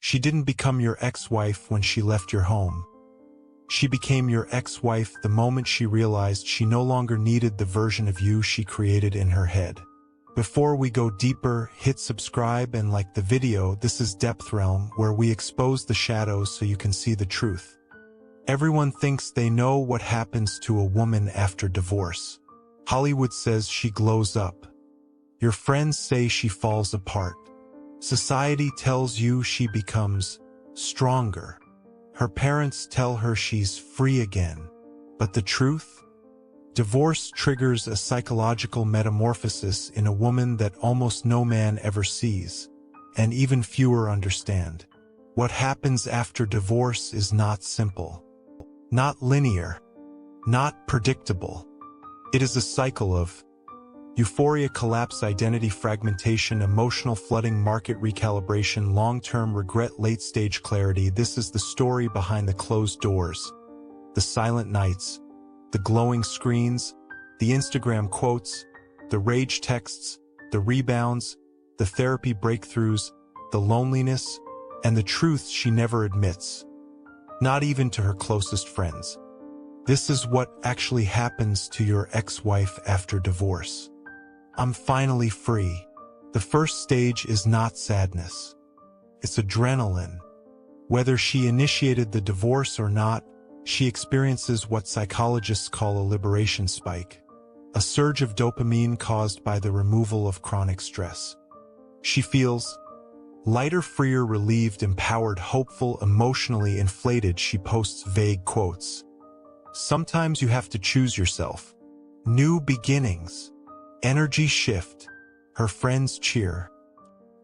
She didn't become your ex-wife when she left your home. She became your ex-wife the moment she realized she no longer needed the version of you she created in her head. Before we go deeper, hit subscribe and like the video. This is DepthRealm, where we expose the shadows so you can see the truth. Everyone thinks they know what happens to a woman after divorce. Hollywood says she glows up. Your friends say she falls apart. Society tells you she becomes stronger. Her parents tell her she's free again. But the truth? Divorce triggers a psychological metamorphosis in a woman that almost no man ever sees, and even fewer understand. What happens after divorce is not simple, not linear, not predictable. It is a cycle of euphoria, collapse, identity fragmentation, emotional flooding, market recalibration, long-term regret, late-stage clarity. This is the story behind the closed doors, the silent nights, the glowing screens, the Instagram quotes, the rage texts, the rebounds, the therapy breakthroughs, the loneliness, and the truths she never admits, not even to her closest friends. This is what actually happens to your ex-wife after divorce. I'm finally free. The first stage is not sadness. It's adrenaline. Whether she initiated the divorce or not, she experiences what psychologists call a liberation spike, a surge of dopamine caused by the removal of chronic stress. She feels lighter, freer, relieved, empowered, hopeful, emotionally inflated. She posts vague quotes. Sometimes you have to choose yourself. New beginnings. Energy shift. Her friends cheer.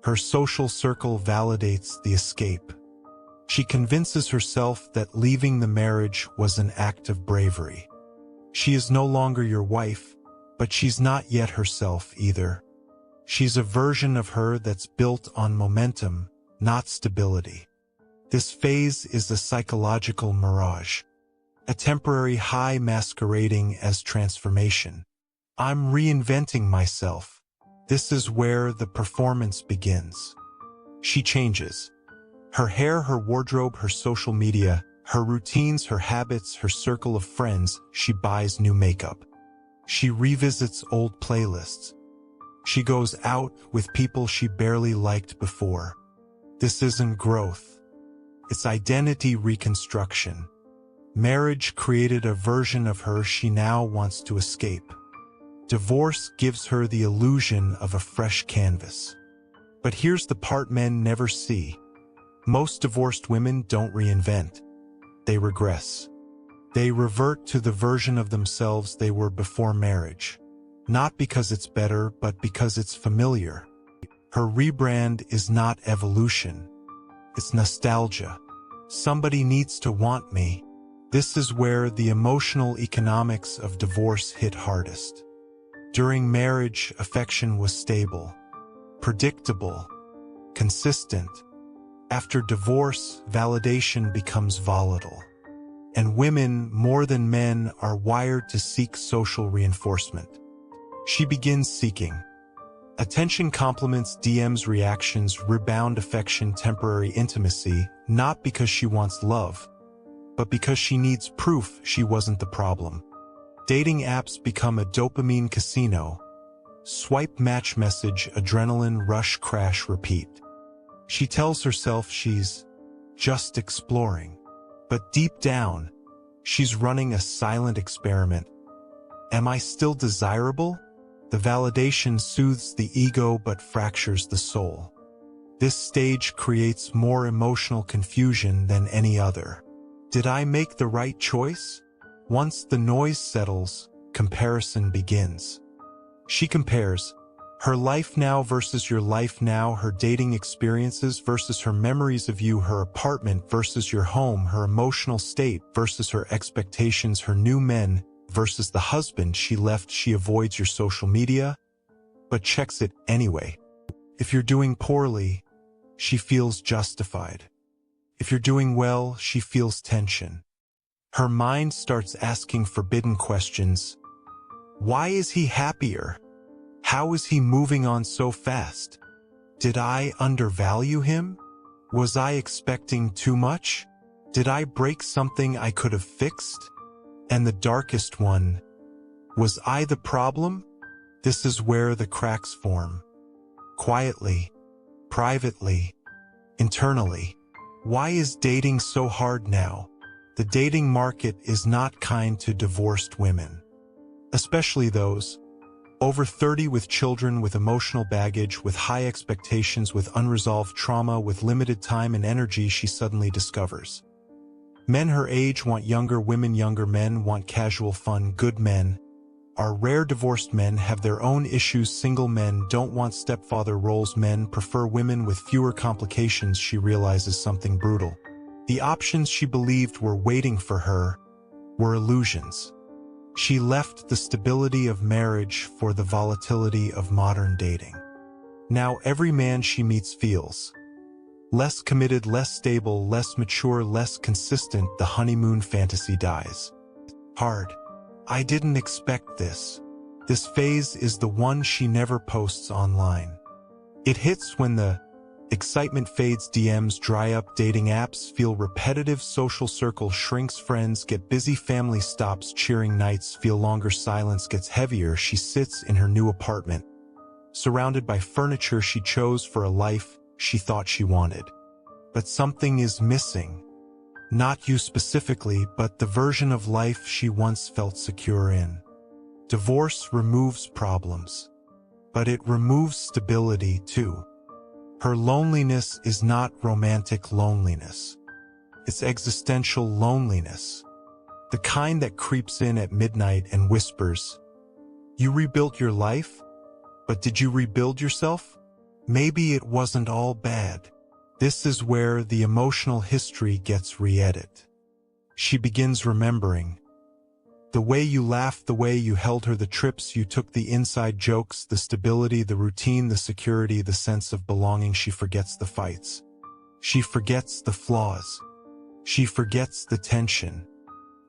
Her social circle validates the escape. She convinces herself that leaving the marriage was an act of bravery. She is no longer your wife, but she's not yet herself either. She's a version of her that's built on momentum, not stability. This phase is a psychological mirage, a temporary high masquerading as transformation. I'm reinventing myself. This is where the performance begins. She changes. Her hair, her wardrobe, her social media, her routines, her habits, her circle of friends. She buys new makeup. She revisits old playlists. She goes out with people she barely liked before. This isn't growth. It's identity reconstruction. Marriage created a version of her she now wants to escape. Divorce gives her the illusion of a fresh canvas. But here's the part men never see. Most divorced women don't reinvent. They regress. They revert to the version of themselves they were before marriage. Not because it's better, but because it's familiar. Her rebrand is not evolution. It's nostalgia. Somebody needs to want me. This is where the emotional economics of divorce hit hardest. During marriage, affection was stable, predictable, consistent. After divorce, validation becomes volatile. And women, more than men, are wired to seek social reinforcement. She begins seeking attention, compliments, DMs, reactions, rebound, affection, temporary intimacy, not because she wants love, but because she needs proof she wasn't the problem. Dating apps become a dopamine casino. Swipe, match, message, adrenaline, rush, crash, repeat. She tells herself she's just exploring. But deep down, she's running a silent experiment. Am I still desirable? The validation soothes the ego but fractures the soul. This stage creates more emotional confusion than any other. Did I make the right choice? Once the noise settles, comparison begins. She compares her life now versus your life now, her dating experiences versus her memories of you, her apartment versus your home, her emotional state versus her expectations, her new men versus the husband she left. She avoids your social media, but checks it anyway. If you're doing poorly, she feels justified. If you're doing well, she feels tension. Her mind starts asking forbidden questions. Why is he happier? How is he moving on so fast? Did I undervalue him? Was I expecting too much? Did I break something I could have fixed? And the darkest one, was I the problem? This is where the cracks form. Quietly, privately, internally. Why is dating so hard now? The dating market is not kind to divorced women. Especially those over 30 with children, with emotional baggage, with high expectations, with unresolved trauma, with limited time and energy she suddenly discovers. Men her age want younger women, younger men want casual fun, good men are rare, divorced men have their own issues, single men don't want stepfather roles, men prefer women with fewer complications. She realizes something brutal. The options she believed were waiting for her were illusions. She left the stability of marriage for the volatility of modern dating. Now every man she meets feels less committed, less stable, less mature, less consistent. The honeymoon fantasy dies hard. I didn't expect this. This phase is the one she never posts online. It hits when the excitement fades, DMs dry up, dating apps feel repetitive, social circle shrinks, friends get busy, family stops cheering, nights feel longer, silence gets heavier. She sits in her new apartment, surrounded by furniture she chose for a life she thought she wanted. But something is missing. Not you specifically, but the version of life she once felt secure in. Divorce removes problems, but it removes stability too. Her loneliness is not romantic loneliness. It's existential loneliness. The kind that creeps in at midnight and whispers, "You rebuilt your life? But did you rebuild yourself? Maybe it wasn't all bad." This is where the emotional history gets re-edited. She begins remembering the way you laughed, the way you held her, the trips you took, the inside jokes, the stability, the routine, the security, the sense of belonging. She forgets the fights. She forgets the flaws. She forgets the tension.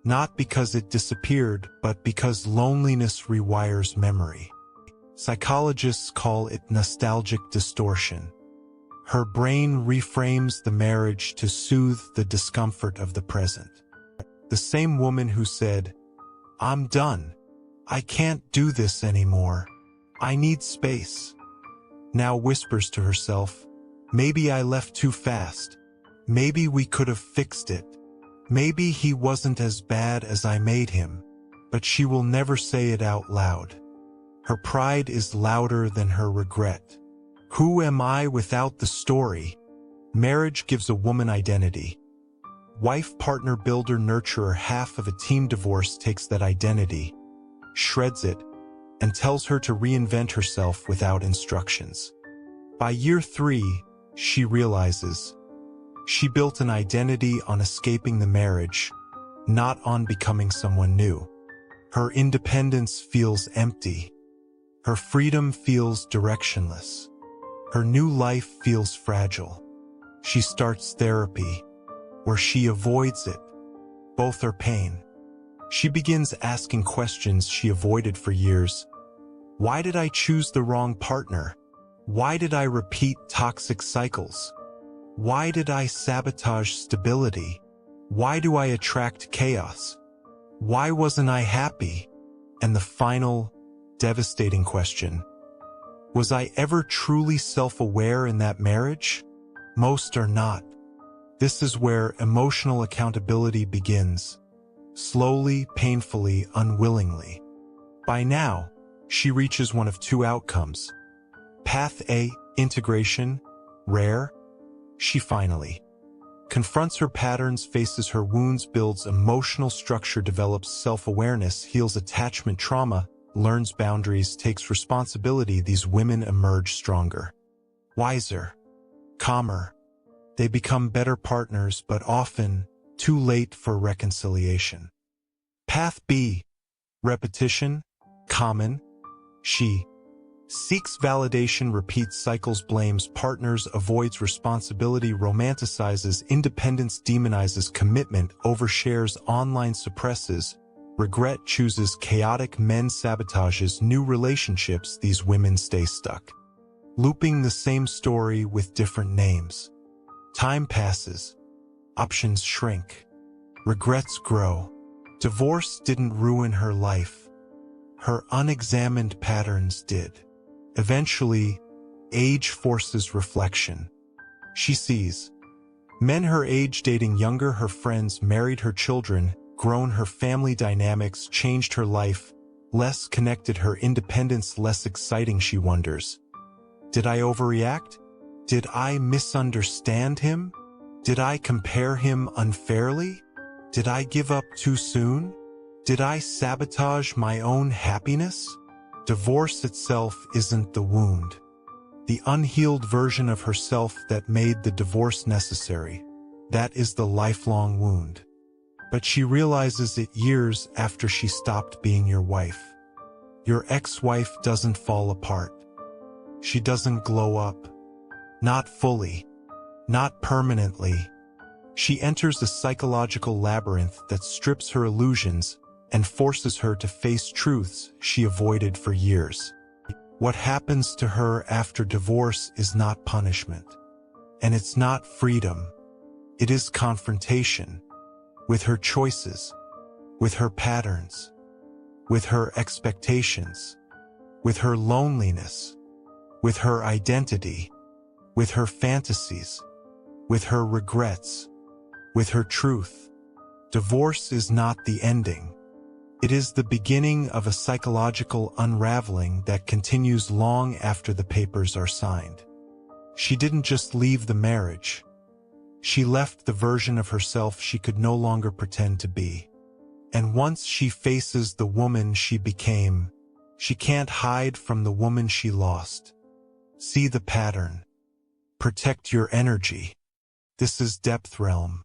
Not because it disappeared, but because loneliness rewires memory. Psychologists call it nostalgic distortion. Her brain reframes the marriage to soothe the discomfort of the present. The same woman who said, "I'm done. I can't do this anymore. I need space," now whispers to herself, "Maybe I left too fast. Maybe we could have fixed it. Maybe he wasn't as bad as I made him." But she will never say it out loud. Her pride is louder than her regret. Who am I without the story? Marriage gives a woman identity. Wife, partner, builder, nurturer, half of a team. Divorce takes that identity, shreds it, and tells her to reinvent herself without instructions. By year 3, she realizes she built an identity on escaping the marriage, not on becoming someone new. Her independence feels empty. Her freedom feels directionless. Her new life feels fragile. She starts therapy, where she avoids it. Both are pain. She begins asking questions she avoided for years. Why did I choose the wrong partner? Why did I repeat toxic cycles? Why did I sabotage stability? Why do I attract chaos? Why wasn't I happy? And the final, devastating question, was I ever truly self-aware in that marriage? Most are not. This is where emotional accountability begins. Slowly, painfully, unwillingly. By now, she reaches one of 2 outcomes. Path A, integration, rare. She finally confronts her patterns, faces her wounds, builds emotional structure, develops self-awareness, heals attachment trauma, learns boundaries, takes responsibility. These women emerge stronger, wiser, calmer. They become better partners, but often too late for reconciliation. Path B, repetition, common. She seeks validation, repeats cycles, blames partners, avoids responsibility, romanticizes independence, demonizes commitment, overshares online, suppresses regret, chooses chaotic men, sabotages new relationships. These women stay stuck, looping the same story with different names. Time passes. Options shrink. Regrets grow. Divorce didn't ruin her life. Her unexamined patterns did. Eventually, age forces reflection. She sees men her age dating younger, her friends married, her children grown, her family dynamics changed, her life less connected, her independence less exciting. She wonders, did I overreact? Did I misunderstand him? Did I compare him unfairly? Did I give up too soon? Did I sabotage my own happiness? Divorce itself isn't the wound. The unhealed version of herself that made the divorce necessary. That is the lifelong wound. But she realizes it years after she stopped being your wife. Your ex-wife doesn't fall apart. She doesn't glow up. Not fully. Not permanently. She enters a psychological labyrinth that strips her illusions and forces her to face truths she avoided for years. What happens to her after divorce is not punishment. And it's not freedom. It is confrontation. With her choices. With her patterns. With her expectations. With her loneliness. With her identity. With her fantasies. With her regrets. With her truth. Divorce is not the ending. It is the beginning of a psychological unraveling that continues long after the papers are signed. She didn't just leave the marriage. She left the version of herself she could no longer pretend to be. And once she faces the woman she became, she can't hide from the woman she lost. See the pattern. Protect your energy. This is DepthRealm.